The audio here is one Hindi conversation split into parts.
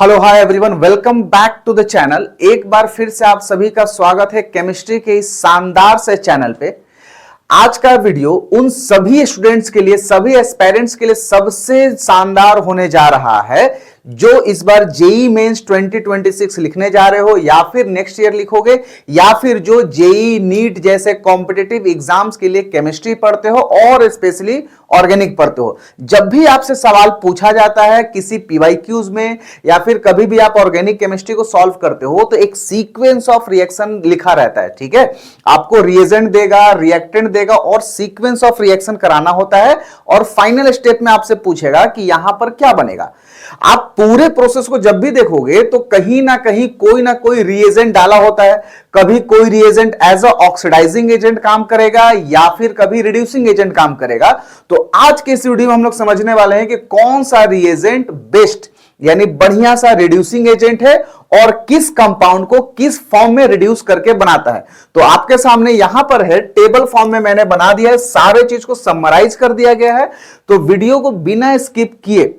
Hello hi everyone, welcome back to the channel. एक बार फिर से आप सभी का स्वागत है केमिस्ट्री के इस शानदार से चैनल पे। आज का वीडियो उन सभी स्टूडेंट्स के लिए, सभी एस्पायरेंट्स के लिए सबसे शानदार होने जा रहा है जो इस बार जेई मेंस 2026 लिखने जा रहे हो या फिर नेक्स्ट ईयर लिखोगे या फिर जो जेई नीट जैसे कॉम्पिटिटिव एग्जाम्स के लिए केमिस्ट्री पढ़ते हो और स्पेशली ऑर्गेनिक पढ़ते हो। जब भी आपसे सवाल पूछा जाता है किसी पीवाईक्यूज में या फिर कभी भी आप ऑर्गेनिक केमिस्ट्री को सॉल्व करते हो तो एक सीक्वेंस ऑफ रिएक्शन लिखा रहता है। ठीक है, आपको रिएजेंट देगा, रिएक्टेंट देगा और सीक्वेंस ऑफ रिएक्शन कराना होता है और फाइनल स्टेप में आपसे पूछेगा कि यहां पर क्या बनेगा। आप पूरे प्रोसेस को जब भी देखोगे तो कहीं ना कोई रिएजेंट डाला होता है। कभी कोई reagent as a oxidizing agent काम करेगा या फिर कभी रिड्यूसिंग एजेंट काम करेगा। तो आज के इस वीडियो में हम लोग समझने वाले हैं कि कौन सा रिएजेंट बेस्ट यानी बढ़िया सा रिड्यूसिंग एजेंट है और किस कंपाउंड को किस फॉर्म में रिड्यूस करके बनाता है। तो आपके सामने यहां पर है, टेबल फॉर्म में मैंने बना दिया है, सारे चीज को समराइज कर दिया गया है। तो वीडियो को बिना स्किप किए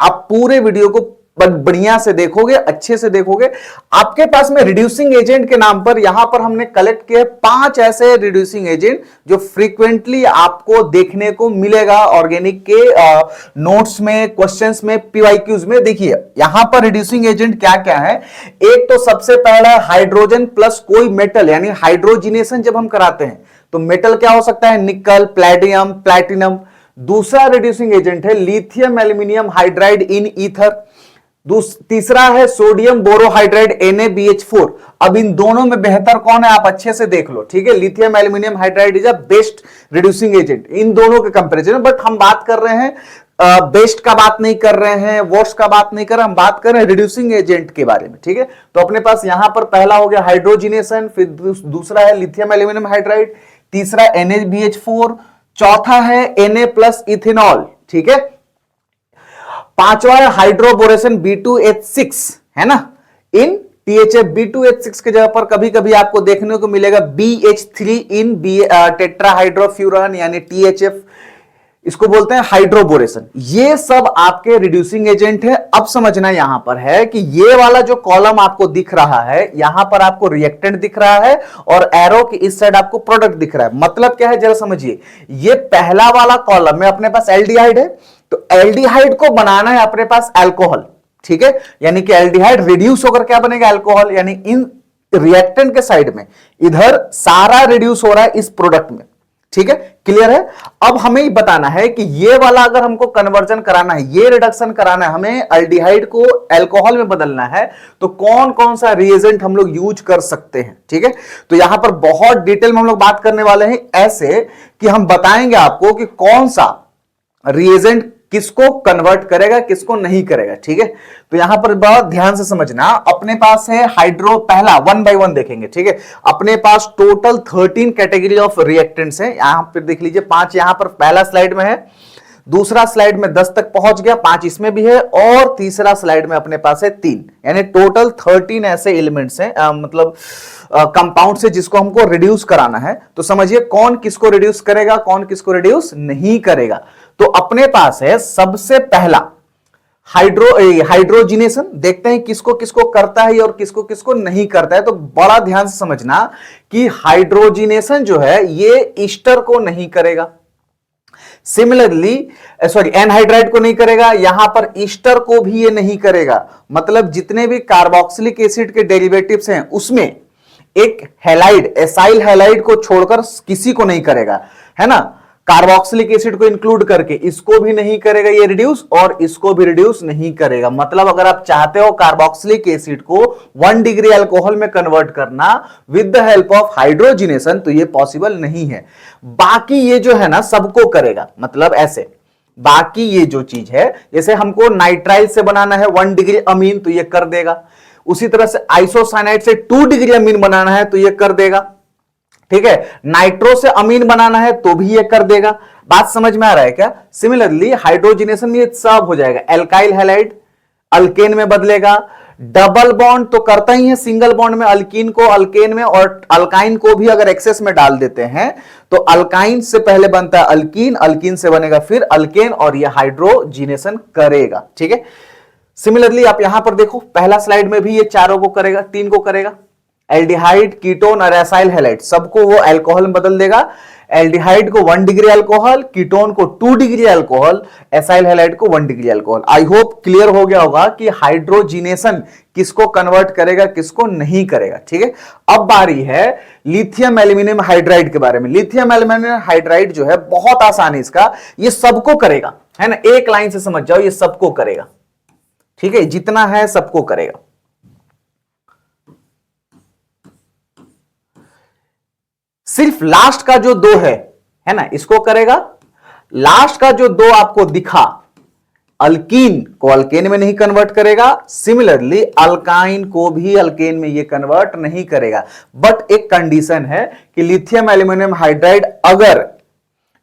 आप पूरे वीडियो को बढ़िया से देखोगे, अच्छे से देखोगे। आपके पास में रिड्यूसिंग एजेंट के नाम पर यहां पर हमने कलेक्ट किए 5 ऐसे रिड्यूसिंग एजेंट जो फ्रीक्वेंटली आपको देखने को मिलेगा ऑर्गेनिक के नोट्स में, क्वेश्चंस में, पीवाईक्यूज में। देखिए यहां पर रिड्यूसिंग एजेंट क्या क्या है। एक तो सबसे पहला हाइड्रोजन प्लस कोई मेटल यानी हाइड्रोजिनेशन जब हम कराते हैं तो मेटल क्या हो सकता है, निकल, प्लेटिनम, प्लैटिनम। दूसरा रिड्यूसिंग एजेंट है lithium aluminium hydride in ether. तीसरा है सोडियम बोरोहाइड्राइड NaBH4। अब इन दोनों में बेहतर कौन है आप अच्छे से देख लो। ठीक है, lithium aluminium hydride is a best reducing agent in दोनों के कंपैरिजन में। बट हम बात कर रहे हैं बेस्ट का बात नहीं कर रहे हैं, वर्स्ट का बात नहीं कर रहे, हम बात कर रहे हैं रिड्यूसिंग एजेंट के बारे में। ठीक है, तो अपने पास यहां पर पहला हो गया हाइड्रोजिनेशन, फिर दूसरा है लिथियम एल्यूमिनियम हाइड्राइड, तीसरा NaBH4, चौथा है Na प्लस इथेनॉल। ठीक है, पांचवा है हाइड्रोबोरेशन B2H6 है ना, इन THF। B2H6 के जगह पर कभी कभी आपको देखने को मिलेगा BH3 इन टेट्राहाइड्रोफ्यूरान यानी THF, इसको बोलते हैं हाइड्रोबोरेशन। ये सब आपके रिड्यूसिंग एजेंट है। अब समझना यहां पर है कि ये वाला जो कॉलम आपको दिख रहा है यहां पर आपको रिएक्टेंट दिख रहा है और एरो की इस साइड आपको प्रोडक्ट दिख रहा है। मतलब क्या है जरा समझिए, ये पहला वाला कॉलम में अपने पास एल्डिहाइड है तो एल्डिहाइड को बनाना है अपने पास अल्कोहल। ठीक है, यानी कि एल्डिहाइड रिड्यूस होकर क्या बनेगा, अल्कोहल। यानी इन रिएक्टेंट के साइड में इधर सारा रिड्यूस हो रहा है इस प्रोडक्ट में। ठीक है, क्लियर है। अब हमें ही बताना है कि ये वाला अगर हमको कन्वर्जन कराना है, ये रिडक्शन कराना है, हमें अल्डिहाइड को अल्कोहल में बदलना है तो कौन कौन सा रिएजेंट हम लोग यूज कर सकते हैं। ठीक है, तो यहां पर बहुत डिटेल में हम लोग बात करने वाले हैं ऐसे कि हम बताएंगे आपको कि कौन सा रिएजेंट किसको कन्वर्ट करेगा किसको नहीं करेगा। ठीक है, तो यहां पर बहुत ध्यान से समझना। अपने पास है हाइड्रो, पहला 1 बाय 1 देखेंगे। ठीक है, अपने पास टोटल 13 कैटेगरी ऑफ रिएक्टेंट्स हैं। यहां पर देख लीजिए 5 यहां पर पहला स्लाइड में है, दूसरा स्लाइड में 10 तक पहुंच गया, 5 इसमें भी है और तीसरा स्लाइड में अपने पास है 3, यानी टोटल 13 ऐसे एलिमेंट्स हैं, मतलब कंपाउंड से जिसको हमको रिड्यूस कराना है। तो समझिए कौन किसको रिड्यूस करेगा, कौन किसको रिड्यूस नहीं करेगा। तो अपने पास है सबसे पहला हाइड्रोजिनेशन। देखते हैं किसको किसको करता है और किसको किसको नहीं करता है। तो बड़ा ध्यान से समझना कि हाइड्रोजिनेशन जो है ये ईस्टर को नहीं करेगा, सिमिलरली एनहाइड्राइड को नहीं करेगा, यहां पर ईस्टर को भी ये नहीं करेगा। मतलब जितने भी कार्बोक्सिलिक एसिड के डेरिवेटिव्स हैं उसमें एक हैलाइड, एसाइल हैलाइड को छोड़कर किसी को नहीं करेगा, है ना। कार्बोक्सिलिक एसिड को इंक्लूड करके इसको भी नहीं करेगा ये रिड्यूस और इसको भी रिड्यूस नहीं करेगा। मतलब अगर आप चाहते हो कार्बोक्सिलिक एसिड को 1 डिग्री अल्कोहल में कन्वर्ट करना with the help of hydrogenation तो ये पॉसिबल नहीं है। बाकी ये जो है ना सबको करेगा। मतलब ऐसे बाकी ये जो चीज है, जैसे हमको नाइट्राइल से बनाना है 1 डिग्री अमीन तो ये कर देगा, उसी तरह से आइसोसाइनाइड से 2 डिग्री अमीन बनाना है तो ये कर देगा। ठीक है, नाइट्रो से अमीन बनाना है तो भी ये कर देगा। बात समझ में आ रहा है क्या। सिमिलरली हाइड्रोजिनेशन में ये सब हो जाएगा। एल्काइल हैलाइड अल्केन में बदलेगा, डबल बॉन्ड तो करता ही है, सिंगल बॉन्ड में अल्कीन को अल्केन में और अल्काइन को भी अगर एक्सेस में डाल देते हैं तो अल्काइन से पहले बनता है अल्कीन, अल्कीन से बनेगा फिर अल्केन और ये हाइड्रोजिनेशन करेगा। ठीक है, सिमिलरली आप यहां पर देखो, पहला स्लाइड में भी ये चारों को करेगा, 3 को करेगा। एल्डिहाइड, कीटोन और एसाइल हैलाइड सबको वो अल्कोहल में बदल देगा। एल्डिहाइड को 1 डिग्री अल्कोहल, कीटोन को 2 डिग्री अल्कोहल, एसाइल हैलाइड को 1 degree alcohol. I hope clear हो गया होगा कि हाइड्रोजिनेशन किसको कन्वर्ट करेगा, किसको नहीं करेगा। ठीक है, अब बारी है लिथियम एल्यूमिनियम हाइड्राइड के बारे में। लिथियम एल्यूमिनियम हाइड्राइड जो है बहुत आसान है इसका, ये सबको करेगा, है ना। एक लाइन से समझ जाओ, ये सबको करेगा। ठीक है, जितना है सबको करेगा। सिर्फ लास्ट का जो 2 है ना, इसको करेगा। लास्ट का जो 2 आपको दिखा, अल्कीन को अल्केन में नहीं कन्वर्ट करेगा। सिमिलरली अल्काइन को भी अल्केन में ये कन्वर्ट नहीं करेगा। बट एक कंडीशन है कि लिथियम एल्यूमिनियम हाइड्राइड अगर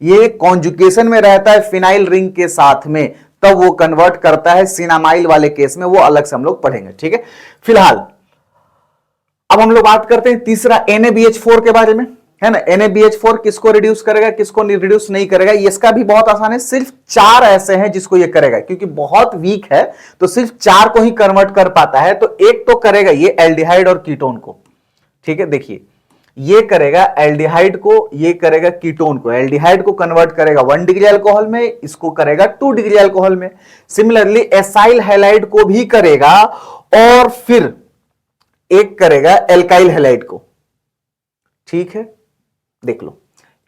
ये कॉन्जुगेशन में रहता है फिनाइल रिंग के साथ में, तब वो कन्वर्ट करता है। सिनामाइल वाले केस में वो अलग से हम लोग पढ़ेंगे। ठीक है, फिलहाल अब हम लोग बात करते हैं तीसरा NaBH4 के बारे में, है ना। NaBH4 किसको रिड्यूस करेगा, किसको रिड्यूस नहीं करेगा, इसका भी बहुत आसान है। सिर्फ 4 ऐसे हैं जिसको ये करेगा, क्योंकि बहुत वीक है तो सिर्फ 4 को ही कन्वर्ट कर पाता है। तो एक तो करेगा ये एल्डिहाइड और कीटोन को। ठीक है, देखिए ये करेगा एल्डिहाइड को, ये करेगा कीटोन को। एल्डिहाइड को कन्वर्ट करेगा 1 डिग्री अल्कोहल में, इसको करेगा 2 डिग्री अल्कोहल में। सिमिलरली एसाइल हैलाइड को भी करेगा, और फिर एक करेगा एल्काइल हैलाइड को। ठीक है, देख लो,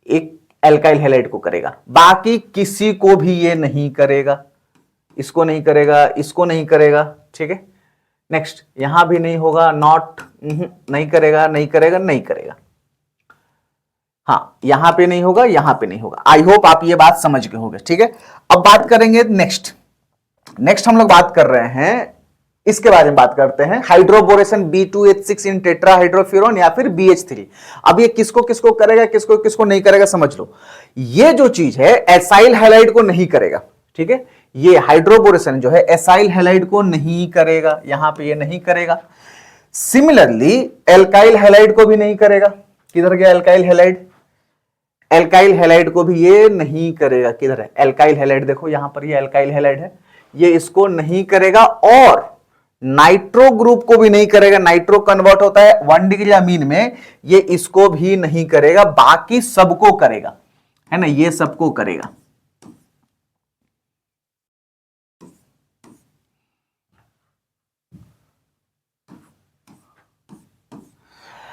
एक एल्काइल हैलाइड को करेगा, बाकी किसी को भी ये नहीं करेगा। इसको नहीं करेगा, इसको नहीं करेगा। ठीक है, नेक्स्ट यहां भी नहीं होगा, नॉट, नहीं करेगा, नहीं करेगा, नहीं करेगा। हाँ, यहां पे नहीं होगा, यहां पे नहीं होगा। आई होप आप ये बात समझ गए होंगे। ठीक है, अब बात करेंगे नेक्स्ट हम लोग बात कर रहे हैं, इसके बारे में बात करते हैं, हाइड्रोबोरेशन B2H6 इन टेट्राहाइड्रोफ्यूरॉन या फिर BH3। अब ये किसको किसको करेगा, किसको किसको नहीं करेगा, समझ लो। ये जो चीज है एसाइल हैलाइड को नहीं करेगा। ठीक है, ये हाइड्रोबोरेशन जो है एसाइल हैलाइड को नहीं करेगा, यहां पे ये नहीं करेगा। सिमिलरली एल्काइल हैलाइड को भी नहीं करेगा। किधर गया एल्काइल हैलाइड? एल्काइल हैलाइड को भी ये नहीं करेगा। किधर है एल्काइल हैलाइड? देखो यहां पर ये एल्काइल हैलाइड है, ये इसको नहीं करेगा। और नाइट्रो ग्रुप को भी नहीं करेगा। नाइट्रो कन्वर्ट होता है 1 डिग्री अमीन में, ये इसको भी नहीं करेगा। बाकी सबको करेगा, है ना, ये सबको करेगा।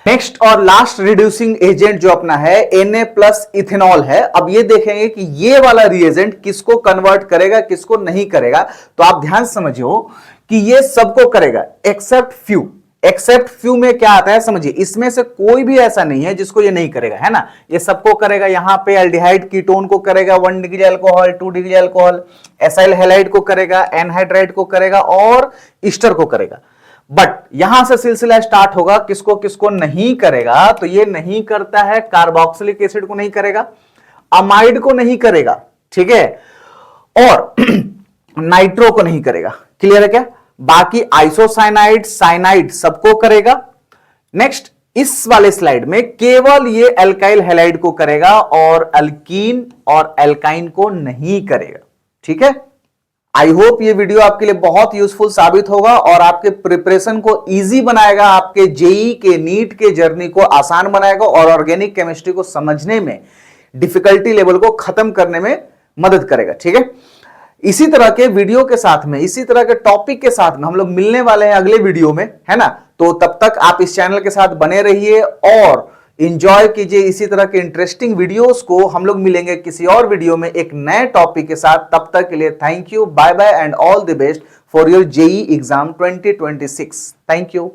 नेक्स्ट और लास्ट रिड्यूसिंग एजेंट जो अपना है Na+ इथेनॉल है। अब ये देखेंगे कि ये वाला रिएजेंट किसको कन्वर्ट करेगा, किसको नहीं करेगा। तो आप ध्यान समझिए कि ये सबको करेगा एक्सेप्ट फ्यू। एक्सेप्ट फ्यू में क्या आता है समझिए, इसमें से कोई भी ऐसा नहीं है जिसको ये नहीं करेगा, है ना। ये सबको करेगा। यहां पे एल्डिहाइड कीटोन को करेगा 1 degree alcohol, 2 degree alcohol, acyl halide को करेगा, एनहाइड्राइड को करेगा और ईस्टर को करेगा। बट यहां से सिलसिला स्टार्ट होगा किसको किसको नहीं करेगा। तो ये नहीं करता है, कार्बोक्सिलिक एसिड को नहीं करेगा, अमाइड को नहीं करेगा, ठीक है, और नाइट्रो को नहीं करेगा। क्लियर है क्या? बाकी आइसोसाइनाइड, साइनाइड सबको करेगा। नेक्स्ट इस वाले स्लाइड में केवल ये एल्काइल हैलाइड को करेगा और अल्कीन और एल्काइन को नहीं करेगा। ठीक है, आई होप ये वीडियो आपके लिए बहुत यूजफुल साबित होगा और आपके प्रिपरेशन को इजी बनाएगा, आपके जेई के नीट के जर्नी को आसान बनाएगा और ऑर्गेनिक केमिस्ट्री को समझने में, डिफिकल्टी लेवल को खत्म करने में मदद करेगा। ठीक है, इसी तरह के वीडियो के साथ में, इसी तरह के टॉपिक के साथ में हम लोग मिलने वाले हैं अगले वीडियो में, है ना। तो तब तक आप इस चैनल के साथ बने रहिए और एंजॉय कीजिए इसी तरह के इंटरेस्टिंग वीडियोस को। हम लोग मिलेंगे किसी और वीडियो में एक नए टॉपिक के साथ। तब तक के लिए thank you, bye bye and all the best for your JEE exam 2026। Thank you.